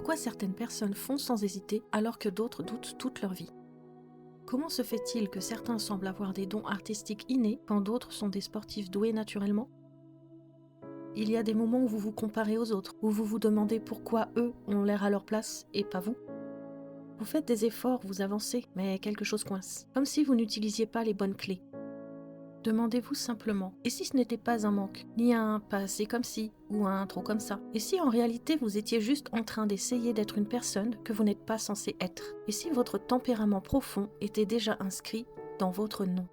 Pourquoi certaines personnes foncent sans hésiter alors que d'autres doutent toute leur vie? Comment se fait-il que certains semblent avoir des dons artistiques innés quand d'autres sont des sportifs doués naturellement? Il y a des moments où vous vous comparez aux autres, où vous vous demandez pourquoi eux ont l'air à leur place et pas vous. Vous faites des efforts, vous avancez, mais quelque chose coince, comme si vous n'utilisiez pas les bonnes clés. Demandez-vous simplement, et si ce n'était pas un manque, ni un pas assez comme ci, ou un trop comme ça? Et si en réalité vous étiez juste en train d'essayer d'être une personne que vous n'êtes pas censé être? Et si votre tempérament profond était déjà inscrit dans votre nom?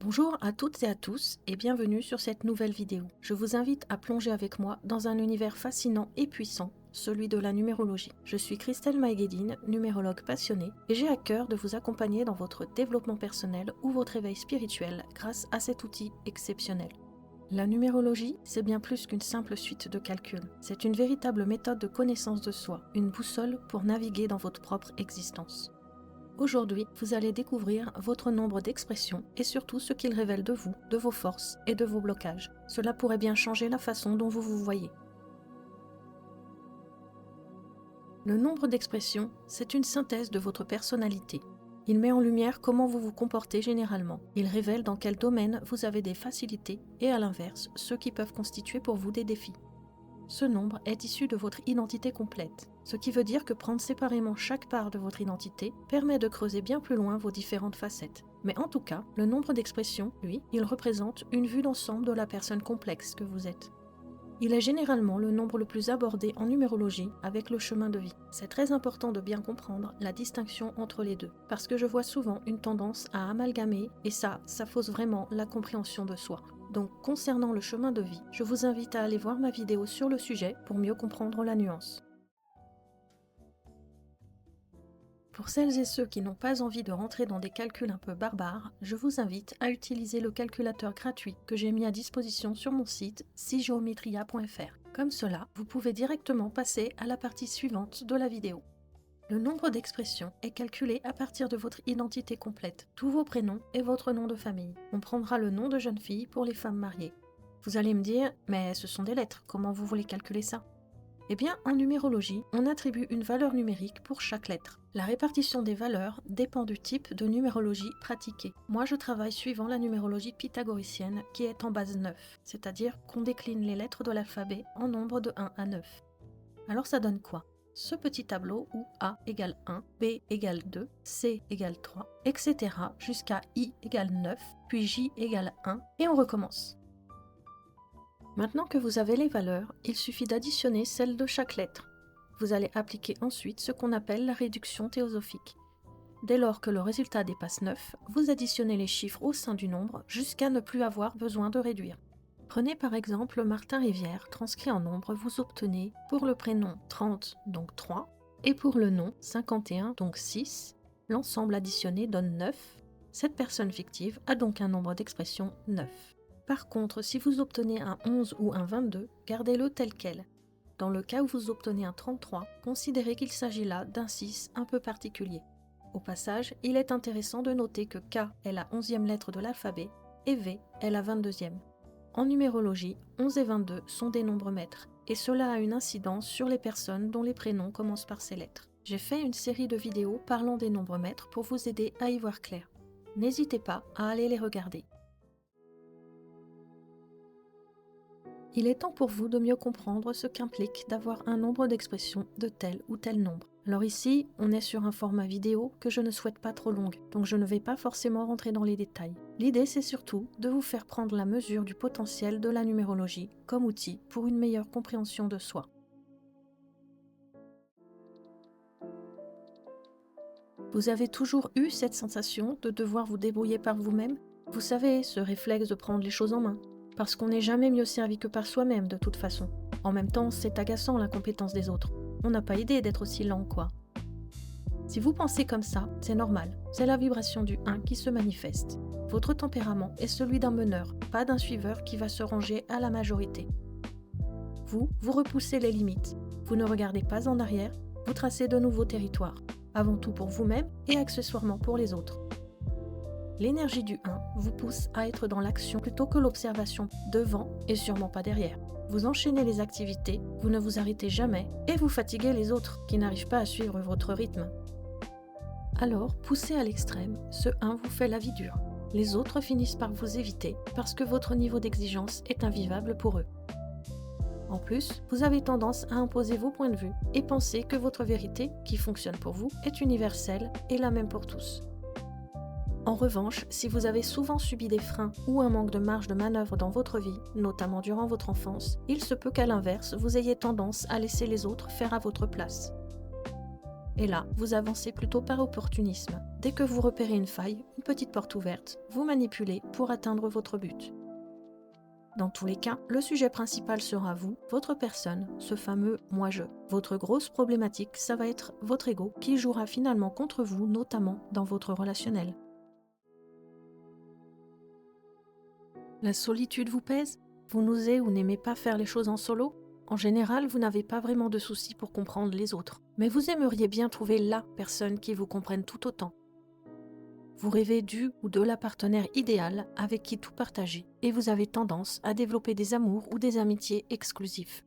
Bonjour à toutes et à tous et bienvenue sur cette nouvelle vidéo. Je vous invite à plonger avec moi dans un univers fascinant et puissant, celui de la numérologie. Je suis Christelle Maïguedine, numérologue passionnée, et j'ai à cœur de vous accompagner dans votre développement personnel ou votre éveil spirituel grâce à cet outil exceptionnel. La numérologie, c'est bien plus qu'une simple suite de calculs. C'est une véritable méthode de connaissance de soi, une boussole pour naviguer dans votre propre existence. Aujourd'hui, vous allez découvrir votre nombre d'expressions et surtout ce qu'il révèle de vous, de vos forces et de vos blocages. Cela pourrait bien changer la façon dont vous vous voyez. Le nombre d'expressions, c'est une synthèse de votre personnalité. Il met en lumière comment vous vous comportez généralement. Il révèle dans quel domaine vous avez des facilités et à l'inverse, ceux qui peuvent constituer pour vous des défis. Ce nombre est issu de votre identité complète, ce qui veut dire que prendre séparément chaque part de votre identité permet de creuser bien plus loin vos différentes facettes. Mais en tout cas, le nombre d'expressions, lui, il représente une vue d'ensemble de la personne complexe que vous êtes. Il est généralement le nombre le plus abordé en numérologie avec le chemin de vie. C'est très important de bien comprendre la distinction entre les deux, parce que je vois souvent une tendance à amalgamer, et ça fausse vraiment la compréhension de soi. Donc, concernant le chemin de vie, je vous invite à aller voir ma vidéo sur le sujet pour mieux comprendre la nuance. Pour celles et ceux qui n'ont pas envie de rentrer dans des calculs un peu barbares, je vous invite à utiliser le calculateur gratuit que j'ai mis à disposition sur mon site sigeometria.fr. Comme cela, vous pouvez directement passer à la partie suivante de la vidéo. Le nombre d'expressions est calculé à partir de votre identité complète, tous vos prénoms et votre nom de famille. On prendra le nom de jeune fille pour les femmes mariées. Vous allez me dire, mais ce sont des lettres, comment vous voulez calculer ça? Eh bien, en numérologie, on attribue une valeur numérique pour chaque lettre. La répartition des valeurs dépend du type de numérologie pratiquée. Moi, je travaille suivant la numérologie pythagoricienne qui est en base 9, c'est-à-dire qu'on décline les lettres de l'alphabet en nombre de 1 à 9. Alors ça donne quoi? Ce petit tableau où A égale 1, B égale 2, C égale 3, etc. jusqu'à I égale 9, puis J égale 1, et on recommence. Maintenant que vous avez les valeurs, il suffit d'additionner celles de chaque lettre. Vous allez appliquer ensuite ce qu'on appelle la réduction théosophique. Dès lors que le résultat dépasse 9, vous additionnez les chiffres au sein du nombre jusqu'à ne plus avoir besoin de réduire. Prenez par exemple Martin Rivière, transcrit en nombre, vous obtenez pour le prénom 30, donc 3, et pour le nom 51, donc 6. L'ensemble additionné donne 9. Cette personne fictive a donc un nombre d'expressions 9. Par contre, si vous obtenez un 11 ou un 22, gardez-le tel quel. Dans le cas où vous obtenez un 33, considérez qu'il s'agit là d'un 6 un peu particulier. Au passage, il est intéressant de noter que K est la 11e lettre de l'alphabet et V est la 22e. En numérologie, 11 et 22 sont des nombres maîtres, et cela a une incidence sur les personnes dont les prénoms commencent par ces lettres. J'ai fait une série de vidéos parlant des nombres maîtres pour vous aider à y voir clair. N'hésitez pas à aller les regarder. Il est temps pour vous de mieux comprendre ce qu'implique d'avoir un nombre d'expressions de tel ou tel nombre. Alors ici, on est sur un format vidéo que je ne souhaite pas trop longue, donc je ne vais pas forcément rentrer dans les détails. L'idée, c'est surtout de vous faire prendre la mesure du potentiel de la numérologie comme outil pour une meilleure compréhension de soi. Vous avez toujours eu cette sensation de devoir vous débrouiller par vous-même? Vous savez, ce réflexe de prendre les choses en main. Parce qu'on n'est jamais mieux servi que par soi-même de toute façon. En même temps, c'est agaçant l'incompétence des autres. On n'a pas idée d'être aussi lent, quoi. Si vous pensez comme ça, c'est normal. C'est la vibration du 1 qui se manifeste. Votre tempérament est celui d'un meneur, pas d'un suiveur qui va se ranger à la majorité. Vous repoussez les limites. Vous ne regardez pas en arrière, vous tracez de nouveaux territoires. Avant tout pour vous-même et accessoirement pour les autres. L'énergie du 1 vous pousse à être dans l'action plutôt que l'observation devant et sûrement pas derrière. Vous enchaînez les activités, vous ne vous arrêtez jamais et vous fatiguez les autres qui n'arrivent pas à suivre votre rythme. Alors, poussé à l'extrême, ce 1 vous fait la vie dure. Les autres finissent par vous éviter parce que votre niveau d'exigence est invivable pour eux. En plus, vous avez tendance à imposer vos points de vue et penser que votre vérité, qui fonctionne pour vous, est universelle et la même pour tous. En revanche, si vous avez souvent subi des freins ou un manque de marge de manœuvre dans votre vie, notamment durant votre enfance, il se peut qu'à l'inverse, vous ayez tendance à laisser les autres faire à votre place. Et là, vous avancez plutôt par opportunisme. Dès que vous repérez une faille, une petite porte ouverte, vous manipulez pour atteindre votre but. Dans tous les cas, le sujet principal sera vous, votre personne, ce fameux « moi-je ». Votre grosse problématique, ça va être votre ego qui jouera finalement contre vous, notamment dans votre relationnel. La solitude vous pèse? Vous n'osez ou n'aimez pas faire les choses en solo? En général, vous n'avez pas vraiment de soucis pour comprendre les autres, mais vous aimeriez bien trouver la personne qui vous comprenne tout autant. Vous rêvez du ou de la partenaire idéale avec qui tout partager et vous avez tendance à développer des amours ou des amitiés exclusifs.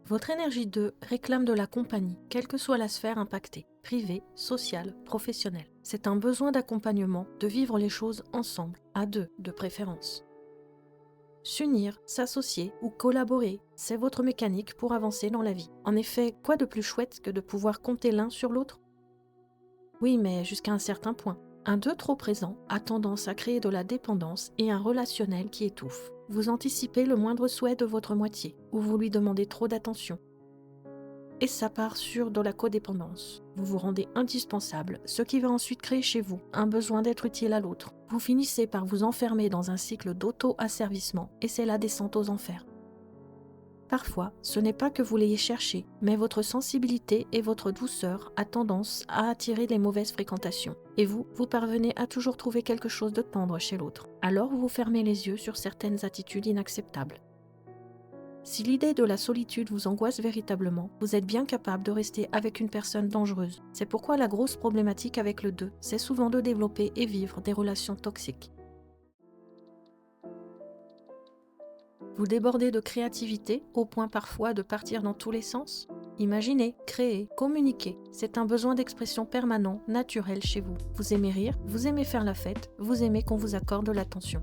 Votre énergie 2 réclame de la compagnie, quelle que soit la sphère impactée, privée, sociale, professionnelle. C'est un besoin d'accompagnement, de vivre les choses ensemble, à deux de préférence. S'unir, s'associer ou collaborer, c'est votre mécanique pour avancer dans la vie. En effet, quoi de plus chouette que de pouvoir compter l'un sur l'autre? Oui, mais jusqu'à un certain point. Un 2 trop présent a tendance à créer de la dépendance et un relationnel qui étouffe. Vous anticipez le moindre souhait de votre moitié ou vous lui demandez trop d'attention. Et ça part sur de la codépendance. Vous vous rendez indispensable, ce qui va ensuite créer chez vous un besoin d'être utile à l'autre. Vous finissez par vous enfermer dans un cycle d'auto-asservissement et c'est la descente aux enfers. Parfois, ce n'est pas que vous l'ayez cherché, mais votre sensibilité et votre douceur a tendance à attirer les mauvaises fréquentations. Et vous parvenez à toujours trouver quelque chose de tendre chez l'autre. Alors vous fermez les yeux sur certaines attitudes inacceptables. Si l'idée de la solitude vous angoisse véritablement, vous êtes bien capable de rester avec une personne dangereuse. C'est pourquoi la grosse problématique avec le 2, c'est souvent de développer et vivre des relations toxiques. Vous débordez de créativité au point parfois de partir dans tous les sens? Imaginez, créer, communiquer, c'est un besoin d'expression permanent, naturel chez vous. Vous aimez rire, vous aimez faire la fête, vous aimez qu'on vous accorde de l'attention.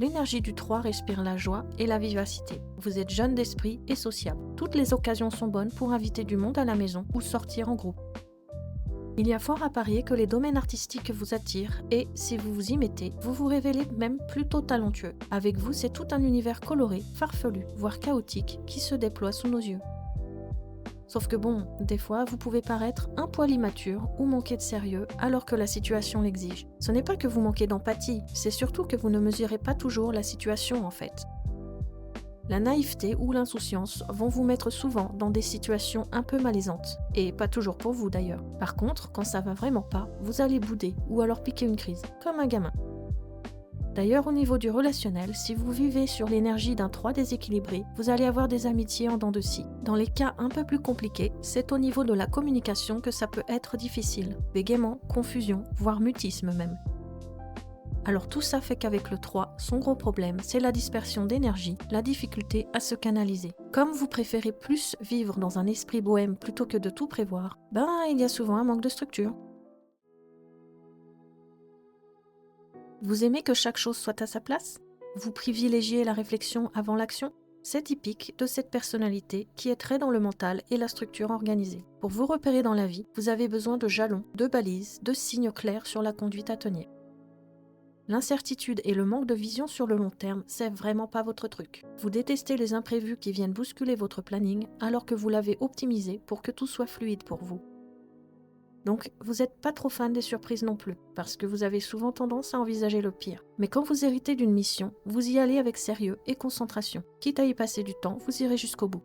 L'énergie du 3 respire la joie et la vivacité. Vous êtes jeune d'esprit et sociable. Toutes les occasions sont bonnes pour inviter du monde à la maison ou sortir en groupe. Il y a fort à parier que les domaines artistiques vous attirent et, si vous vous y mettez, vous vous révélez même plutôt talentueux. Avec vous, c'est tout un univers coloré, farfelu, voire chaotique, qui se déploie sous nos yeux. Sauf que bon, des fois, vous pouvez paraître un poil immature ou manquer de sérieux alors que la situation l'exige. Ce n'est pas que vous manquez d'empathie, c'est surtout que vous ne mesurez pas toujours la situation en fait. La naïveté ou l'insouciance vont vous mettre souvent dans des situations un peu malaisantes, et pas toujours pour vous d'ailleurs. Par contre, quand ça va vraiment pas, vous allez bouder ou alors piquer une crise, comme un gamin. D'ailleurs, au niveau du relationnel, si vous vivez sur l'énergie d'un 3 déséquilibré, vous allez avoir des amitiés en dents de scie. Dans les cas un peu plus compliqués, c'est au niveau de la communication que ça peut être difficile. Bégaiement, confusion, voire mutisme même. Alors tout ça fait qu'avec le 3, son gros problème, c'est la dispersion d'énergie, la difficulté à se canaliser. Comme vous préférez plus vivre dans un esprit bohème plutôt que de tout prévoir, il y a souvent un manque de structure. Vous aimez que chaque chose soit à sa place? Vous privilégiez la réflexion avant l'action? C'est typique de cette personnalité qui est très dans le mental et la structure organisée. Pour vous repérer dans la vie, vous avez besoin de jalons, de balises, de signes clairs sur la conduite à tenir. L'incertitude et le manque de vision sur le long terme, c'est vraiment pas votre truc. Vous détestez les imprévus qui viennent bousculer votre planning alors que vous l'avez optimisé pour que tout soit fluide pour vous. Donc, vous n'êtes pas trop fan des surprises non plus, parce que vous avez souvent tendance à envisager le pire. Mais quand vous héritez d'une mission, vous y allez avec sérieux et concentration. Quitte à y passer du temps, vous irez jusqu'au bout.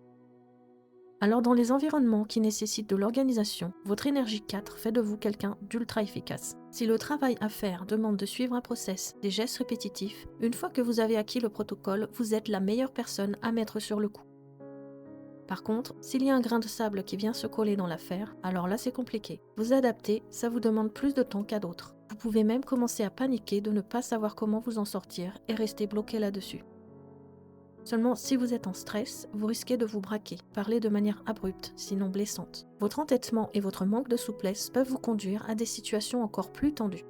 Alors dans les environnements qui nécessitent de l'organisation, votre énergie 4 fait de vous quelqu'un d'ultra efficace. Si le travail à faire demande de suivre un process, des gestes répétitifs, une fois que vous avez acquis le protocole, vous êtes la meilleure personne à mettre sur le coup. Par contre, s'il y a un grain de sable qui vient se coller dans l'affaire, alors là c'est compliqué. Vous adapter, ça vous demande plus de temps qu'à d'autres. Vous pouvez même commencer à paniquer de ne pas savoir comment vous en sortir et rester bloqué là-dessus. Seulement, si vous êtes en stress, vous risquez de vous braquer, parler de manière abrupte, sinon blessante. Votre entêtement et votre manque de souplesse peuvent vous conduire à des situations encore plus tendues.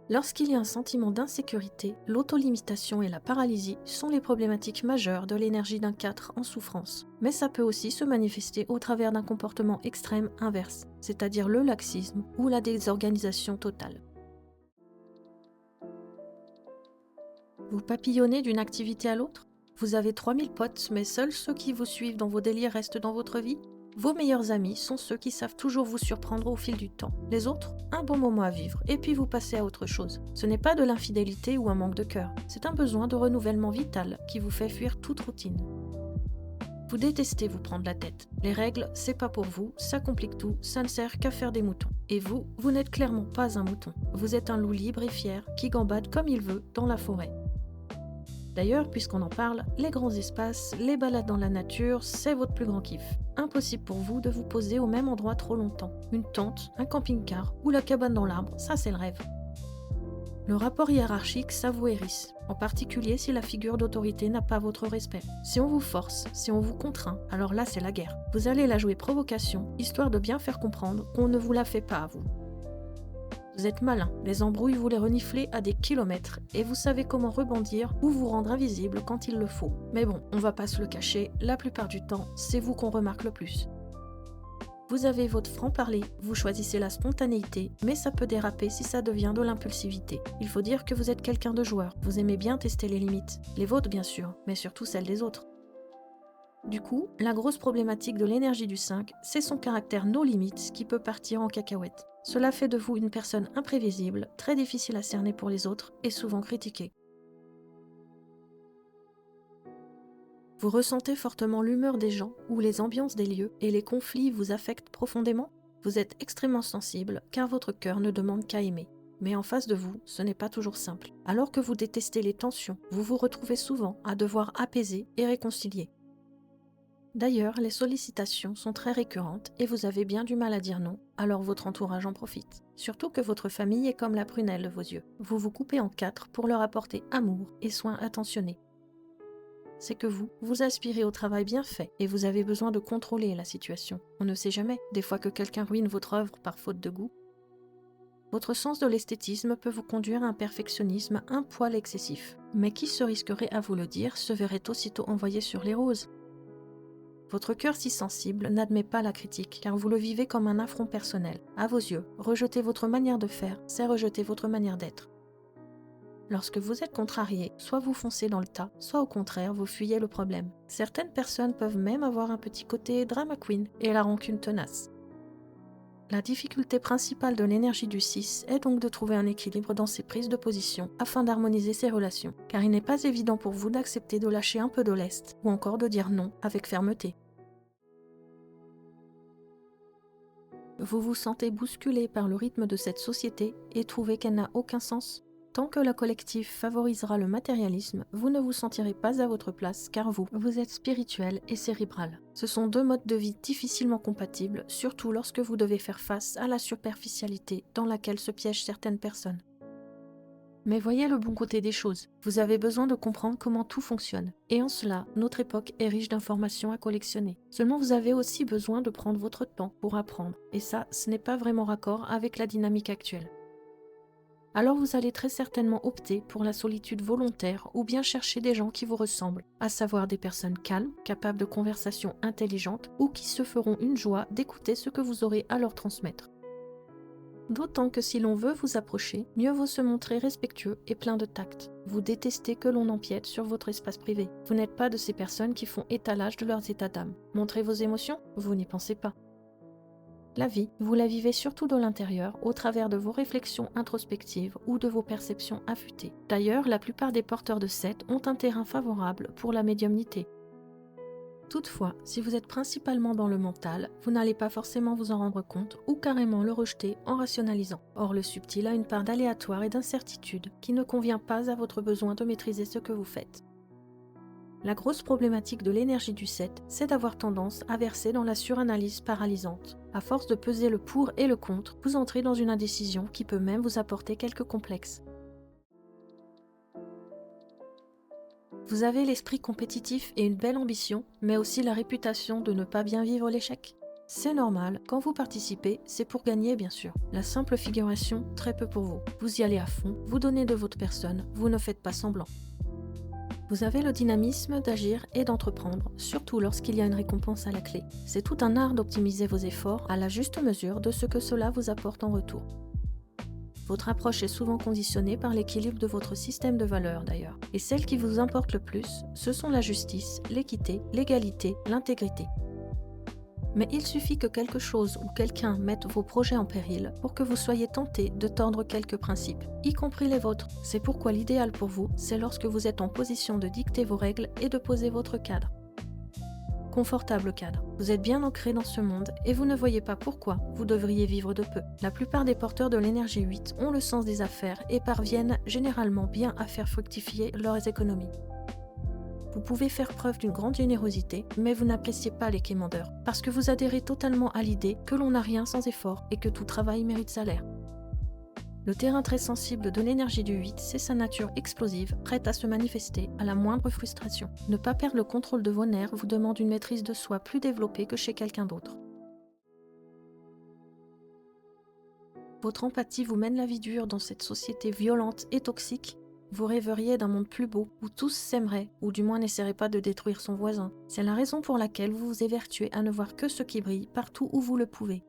Lorsqu'il y a un sentiment d'insécurité, l'autolimitation et la paralysie sont les problématiques majeures de l'énergie d'un 4 en souffrance. Mais ça peut aussi se manifester au travers d'un comportement extrême inverse, c'est-à-dire le laxisme ou la désorganisation totale. Vous papillonnez d'une activité à l'autre? Vous avez 3000 potes, mais seuls ceux qui vous suivent dans vos délires restent dans votre vie? Vos meilleurs amis sont ceux qui savent toujours vous surprendre au fil du temps. Les autres, un bon moment à vivre, et puis vous passez à autre chose. Ce n'est pas de l'infidélité ou un manque de cœur, c'est un besoin de renouvellement vital qui vous fait fuir toute routine. Vous détestez vous prendre la tête. Les règles, c'est pas pour vous, ça complique tout, ça ne sert qu'à faire des moutons. Et vous, vous n'êtes clairement pas un mouton. Vous êtes un loup libre et fier qui gambade comme il veut dans la forêt. D'ailleurs, puisqu'on en parle, les grands espaces, les balades dans la nature, c'est votre plus grand kiff. Impossible pour vous de vous poser au même endroit trop longtemps. Une tente, un camping-car ou la cabane dans l'arbre, ça c'est le rêve. Le rapport hiérarchique, ça vous hérisse, en particulier si la figure d'autorité n'a pas votre respect. Si on vous force, si on vous contraint, alors là c'est la guerre. Vous allez la jouer provocation, histoire de bien faire comprendre qu'on ne vous la fait pas à vous. Vous êtes malin, les embrouilles vous les reniflez à des kilomètres et vous savez comment rebondir ou vous rendre invisible quand il le faut. Mais bon, on va pas se le cacher, la plupart du temps, c'est vous qu'on remarque le plus. Vous avez votre franc-parler, vous choisissez la spontanéité, mais ça peut déraper si ça devient de l'impulsivité. Il faut dire que vous êtes quelqu'un de joueur, vous aimez bien tester les limites, les vôtres bien sûr, mais surtout celles des autres. Du coup, la grosse problématique de l'énergie du 5, c'est son caractère no limites qui peut partir en cacahuète. Cela fait de vous une personne imprévisible, très difficile à cerner pour les autres et souvent critiquée. Vous ressentez fortement l'humeur des gens ou les ambiances des lieux et les conflits vous affectent profondément? Vous êtes extrêmement sensible car votre cœur ne demande qu'à aimer. Mais en face de vous, ce n'est pas toujours simple. Alors que vous détestez les tensions, vous vous retrouvez souvent à devoir apaiser et réconcilier. D'ailleurs, les sollicitations sont très récurrentes et vous avez bien du mal à dire non, alors votre entourage en profite. Surtout que votre famille est comme la prunelle de vos yeux. Vous vous coupez en 4 pour leur apporter amour et soins attentionnés. C'est que vous aspirez au travail bien fait et vous avez besoin de contrôler la situation. On ne sait jamais, des fois que quelqu'un ruine votre œuvre par faute de goût. Votre sens de l'esthétisme peut vous conduire à un perfectionnisme un poil excessif. Mais qui se risquerait à vous le dire se verrait aussitôt envoyé sur les roses. Votre cœur si sensible n'admet pas la critique, car vous le vivez comme un affront personnel. À vos yeux, rejeter votre manière de faire, c'est rejeter votre manière d'être. Lorsque vous êtes contrarié, soit vous foncez dans le tas, soit au contraire, vous fuyez le problème. Certaines personnes peuvent même avoir un petit côté drama queen et la rancune tenace. La difficulté principale de l'énergie du 6 est donc de trouver un équilibre dans ses prises de position afin d'harmoniser ses relations, car il n'est pas évident pour vous d'accepter de lâcher un peu de lest ou encore de dire non avec fermeté. Vous vous sentez bousculé par le rythme de cette société et trouvez qu'elle n'a aucun sens? Tant que le collectif favorisera le matérialisme, vous ne vous sentirez pas à votre place car vous êtes spirituel et cérébral. Ce sont deux modes de vie difficilement compatibles, surtout lorsque vous devez faire face à la superficialité dans laquelle se piègent certaines personnes. Mais voyez le bon côté des choses, vous avez besoin de comprendre comment tout fonctionne. Et en cela, notre époque est riche d'informations à collectionner. Seulement vous avez aussi besoin de prendre votre temps pour apprendre, et ça, ce n'est pas vraiment raccord avec la dynamique actuelle. Alors vous allez très certainement opter pour la solitude volontaire ou bien chercher des gens qui vous ressemblent, à savoir des personnes calmes, capables de conversations intelligentes ou qui se feront une joie d'écouter ce que vous aurez à leur transmettre. D'autant que si l'on veut vous approcher, mieux vaut se montrer respectueux et plein de tact. Vous détestez que l'on empiète sur votre espace privé. Vous n'êtes pas de ces personnes qui font étalage de leurs états d'âme. Montrez vos émotions, vous n'y pensez pas. La vie, vous la vivez surtout de l'intérieur, au travers de vos réflexions introspectives ou de vos perceptions affûtées. D'ailleurs, la plupart des porteurs de 7 ont un terrain favorable pour la médiumnité. Toutefois, si vous êtes principalement dans le mental, vous n'allez pas forcément vous en rendre compte ou carrément le rejeter en rationalisant. Or, le subtil a une part d'aléatoire et d'incertitude qui ne convient pas à votre besoin de maîtriser ce que vous faites. La grosse problématique de l'énergie du 7, c'est d'avoir tendance à verser dans la suranalyse paralysante. À force de peser le pour et le contre, vous entrez dans une indécision qui peut même vous apporter quelques complexes. Vous avez l'esprit compétitif et une belle ambition, mais aussi la réputation de ne pas bien vivre l'échec. C'est normal, quand vous participez, c'est pour gagner bien sûr. La simple figuration, très peu pour vous. Vous y allez à fond, vous donnez de votre personne, vous ne faites pas semblant. Vous avez le dynamisme d'agir et d'entreprendre, surtout lorsqu'il y a une récompense à la clé. C'est tout un art d'optimiser vos efforts à la juste mesure de ce que cela vous apporte en retour. Votre approche est souvent conditionnée par l'équilibre de votre système de valeurs d'ailleurs. Et celles qui vous importent le plus, ce sont la justice, l'équité, l'égalité, l'intégrité. Mais il suffit que quelque chose ou quelqu'un mette vos projets en péril pour que vous soyez tenté de tordre quelques principes, y compris les vôtres. C'est pourquoi l'idéal pour vous, c'est lorsque vous êtes en position de dicter vos règles et de poser votre cadre. Confortable cadre. Vous êtes bien ancré dans ce monde et vous ne voyez pas pourquoi vous devriez vivre de peu. La plupart des porteurs de l'énergie 8 ont le sens des affaires et parviennent généralement bien à faire fructifier leurs économies. Vous pouvez faire preuve d'une grande générosité, mais vous n'appréciez pas les quémandeurs, parce que vous adhérez totalement à l'idée que l'on n'a rien sans effort et que tout travail mérite salaire. Le terrain très sensible de l'énergie du 8, c'est sa nature explosive, prête à se manifester à la moindre frustration. Ne pas perdre le contrôle de vos nerfs vous demande une maîtrise de soi plus développée que chez quelqu'un d'autre. Votre empathie vous mène la vie dure dans cette société violente et toxique. Vous rêveriez d'un monde plus beau, où tous s'aimeraient, ou du moins n'essaieraient pas de détruire son voisin. C'est la raison pour laquelle vous vous évertuez à ne voir que ce qui brille partout où vous le pouvez.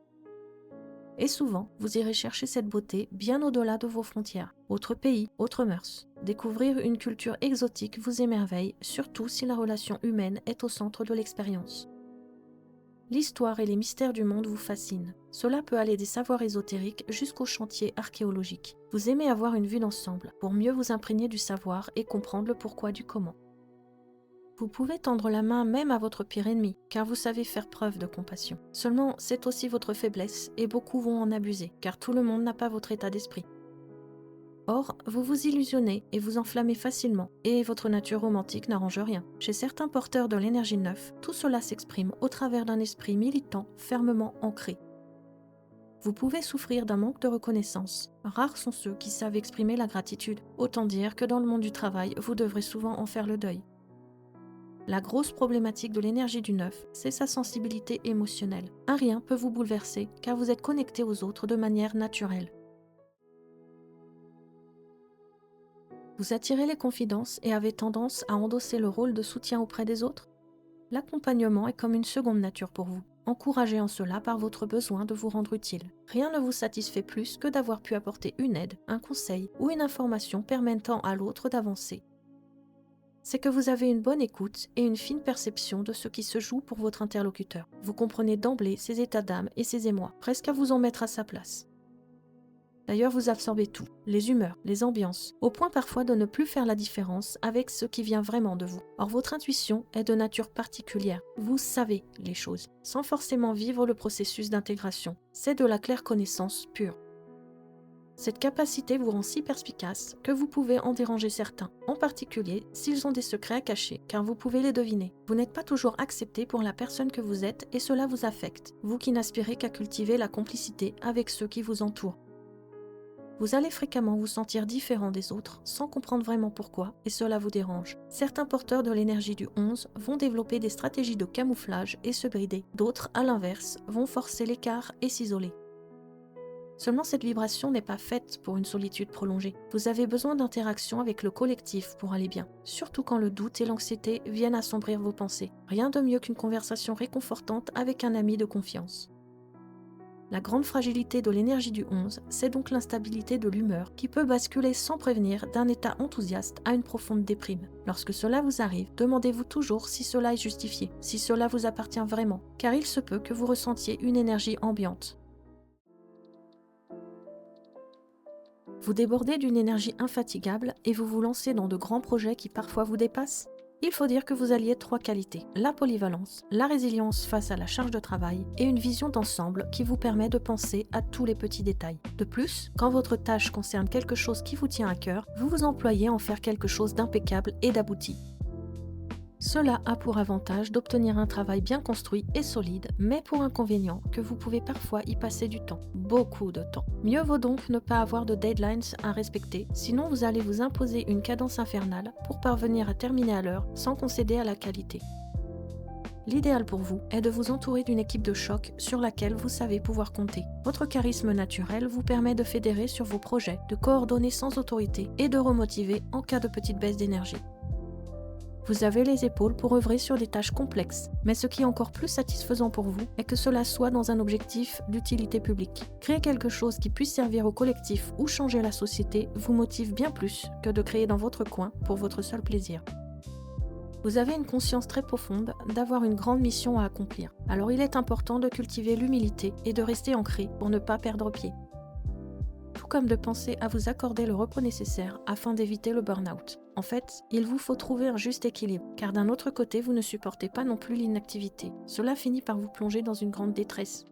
Et souvent, vous irez chercher cette beauté bien au-delà de vos frontières. Autre pays, autres mœurs. Découvrir une culture exotique vous émerveille, surtout si la relation humaine est au centre de l'expérience. L'histoire et les mystères du monde vous fascinent. Cela peut aller des savoirs ésotériques jusqu'aux chantiers archéologiques. Vous aimez avoir une vue d'ensemble pour mieux vous imprégner du savoir et comprendre le pourquoi du comment. Vous pouvez tendre la main même à votre pire ennemi, car vous savez faire preuve de compassion. Seulement, c'est aussi votre faiblesse et beaucoup vont en abuser, car tout le monde n'a pas votre état d'esprit. Or, vous vous illusionnez et vous enflammez facilement, et votre nature romantique n'arrange rien. Chez certains porteurs de l'énergie 9, tout cela s'exprime au travers d'un esprit militant fermement ancré. Vous pouvez souffrir d'un manque de reconnaissance. Rares sont ceux qui savent exprimer la gratitude. Autant dire que dans le monde du travail, vous devrez souvent en faire le deuil. La grosse problématique de l'énergie du 9, c'est sa sensibilité émotionnelle. Un rien peut vous bouleverser, car vous êtes connecté aux autres de manière naturelle. Vous attirez les confidences et avez tendance à endosser le rôle de soutien auprès des autres? L'accompagnement est comme une seconde nature pour vous, encouragé en cela par votre besoin de vous rendre utile. Rien ne vous satisfait plus que d'avoir pu apporter une aide, un conseil ou une information permettant à l'autre d'avancer. C'est que vous avez une bonne écoute et une fine perception de ce qui se joue pour votre interlocuteur. Vous comprenez d'emblée ses états d'âme et ses émois, presque à vous en mettre à sa place. D'ailleurs, vous absorbez tout, les humeurs, les ambiances, au point parfois de ne plus faire la différence avec ce qui vient vraiment de vous. Or, votre intuition est de nature particulière. Vous savez les choses, sans forcément vivre le processus d'intégration. C'est de la claire connaissance pure. Cette capacité vous rend si perspicace que vous pouvez en déranger certains, en particulier s'ils ont des secrets à cacher, car vous pouvez les deviner. Vous n'êtes pas toujours accepté pour la personne que vous êtes et cela vous affecte, vous qui n'aspirez qu'à cultiver la complicité avec ceux qui vous entourent. Vous allez fréquemment vous sentir différent des autres, sans comprendre vraiment pourquoi, et cela vous dérange. Certains porteurs de l'énergie du 11 vont développer des stratégies de camouflage et se brider. D'autres, à l'inverse, vont forcer l'écart et s'isoler. Seulement cette vibration n'est pas faite pour une solitude prolongée. Vous avez besoin d'interaction avec le collectif pour aller bien, surtout quand le doute et l'anxiété viennent assombrir vos pensées. Rien de mieux qu'une conversation réconfortante avec un ami de confiance. La grande fragilité de l'énergie du 11, c'est donc l'instabilité de l'humeur qui peut basculer sans prévenir d'un état enthousiaste à une profonde déprime. Lorsque cela vous arrive, demandez-vous toujours si cela est justifié, si cela vous appartient vraiment, car il se peut que vous ressentiez une énergie ambiante. Vous débordez d'une énergie infatigable et vous vous lancez dans de grands projets qui parfois vous dépassent? Il faut dire que vous alliez 3 qualités, la polyvalence, la résilience face à la charge de travail et une vision d'ensemble qui vous permet de penser à tous les petits détails. De plus, quand votre tâche concerne quelque chose qui vous tient à cœur, vous vous employez à en faire quelque chose d'impeccable et d'abouti. Cela a pour avantage d'obtenir un travail bien construit et solide, mais pour inconvénient que vous pouvez parfois y passer du temps, beaucoup de temps. Mieux vaut donc ne pas avoir de deadlines à respecter, sinon vous allez vous imposer une cadence infernale pour parvenir à terminer à l'heure sans concéder à la qualité. L'idéal pour vous est de vous entourer d'une équipe de choc sur laquelle vous savez pouvoir compter. Votre charisme naturel vous permet de fédérer sur vos projets, de coordonner sans autorité et de remotiver en cas de petite baisse d'énergie. Vous avez les épaules pour œuvrer sur des tâches complexes, mais ce qui est encore plus satisfaisant pour vous est que cela soit dans un objectif d'utilité publique. Créer quelque chose qui puisse servir au collectif ou changer la société vous motive bien plus que de créer dans votre coin pour votre seul plaisir. Vous avez une conscience très profonde d'avoir une grande mission à accomplir. Alors il est important de cultiver l'humilité et de rester ancré pour ne pas perdre pied. Tout comme de penser à vous accorder le repos nécessaire afin d'éviter le burn-out. En fait, il vous faut trouver un juste équilibre, car d'un autre côté, vous ne supportez pas non plus l'inactivité. Cela finit par vous plonger dans une grande détresse.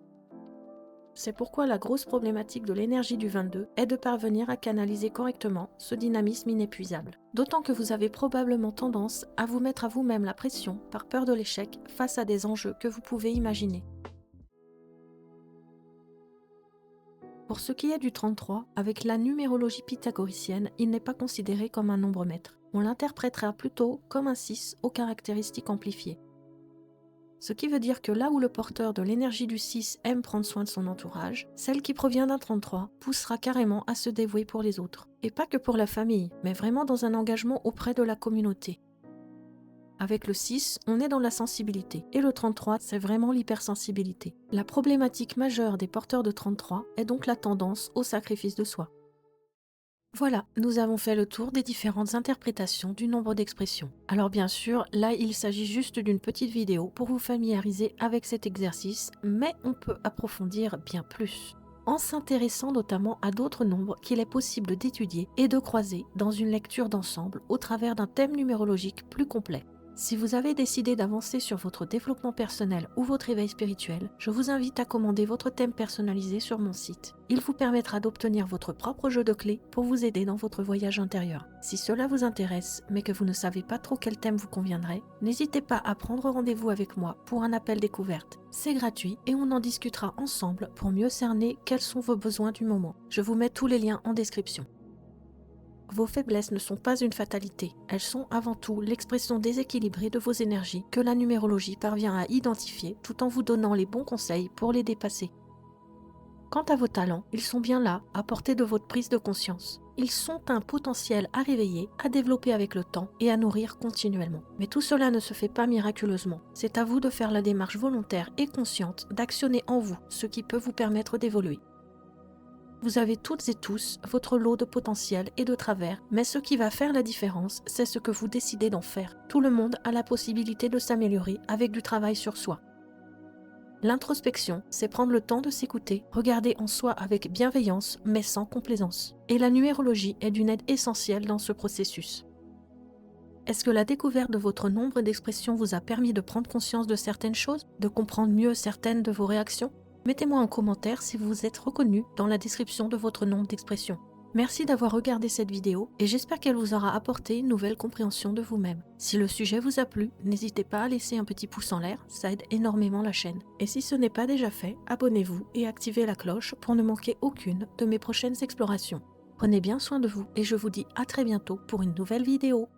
C'est pourquoi la grosse problématique de l'énergie du 22 est de parvenir à canaliser correctement ce dynamisme inépuisable. D'autant que vous avez probablement tendance à vous mettre à vous-même la pression par peur de l'échec face à des enjeux que vous pouvez imaginer. Pour ce qui est du 33, avec la numérologie pythagoricienne, il n'est pas considéré comme un nombre maître. On l'interprétera plutôt comme un 6 aux caractéristiques amplifiées. Ce qui veut dire que là où le porteur de l'énergie du 6 aime prendre soin de son entourage, celle qui provient d'un 33 poussera carrément à se dévouer pour les autres. Et pas que pour la famille, mais vraiment dans un engagement auprès de la communauté. Avec le 6, on est dans la sensibilité, et le 33, c'est vraiment l'hypersensibilité. La problématique majeure des porteurs de 33 est donc la tendance au sacrifice de soi. Voilà, nous avons fait le tour des différentes interprétations du nombre d'expressions. Alors bien sûr, là il s'agit juste d'une petite vidéo pour vous familiariser avec cet exercice, mais on peut approfondir bien plus, en s'intéressant notamment à d'autres nombres qu'il est possible d'étudier et de croiser dans une lecture d'ensemble au travers d'un thème numérologique plus complet. Si vous avez décidé d'avancer sur votre développement personnel ou votre éveil spirituel, je vous invite à commander votre thème personnalisé sur mon site. Il vous permettra d'obtenir votre propre jeu de clés pour vous aider dans votre voyage intérieur. Si cela vous intéresse, mais que vous ne savez pas trop quel thème vous conviendrait, n'hésitez pas à prendre rendez-vous avec moi pour un appel découverte. C'est gratuit et on en discutera ensemble pour mieux cerner quels sont vos besoins du moment. Je vous mets tous les liens en description. Vos faiblesses ne sont pas une fatalité, elles sont avant tout l'expression déséquilibrée de vos énergies que la numérologie parvient à identifier tout en vous donnant les bons conseils pour les dépasser. Quant à vos talents, ils sont bien là, à portée de votre prise de conscience. Ils sont un potentiel à réveiller, à développer avec le temps et à nourrir continuellement. Mais tout cela ne se fait pas miraculeusement. C'est à vous de faire la démarche volontaire et consciente d'actionner en vous ce qui peut vous permettre d'évoluer. Vous avez toutes et tous votre lot de potentiel et de travers, mais ce qui va faire la différence, c'est ce que vous décidez d'en faire. Tout le monde a la possibilité de s'améliorer avec du travail sur soi. L'introspection, c'est prendre le temps de s'écouter, regarder en soi avec bienveillance, mais sans complaisance. Et la numérologie est d'une aide essentielle dans ce processus. Est-ce que la découverte de votre nombre d'expressions vous a permis de prendre conscience de certaines choses, de comprendre mieux certaines de vos réactions ? Mettez-moi en commentaire si vous vous êtes reconnu dans la description de votre nombre d'expressions. Merci d'avoir regardé cette vidéo et j'espère qu'elle vous aura apporté une nouvelle compréhension de vous-même. Si le sujet vous a plu, n'hésitez pas à laisser un petit pouce en l'air, ça aide énormément la chaîne. Et si ce n'est pas déjà fait, abonnez-vous et activez la cloche pour ne manquer aucune de mes prochaines explorations. Prenez bien soin de vous et je vous dis à très bientôt pour une nouvelle vidéo.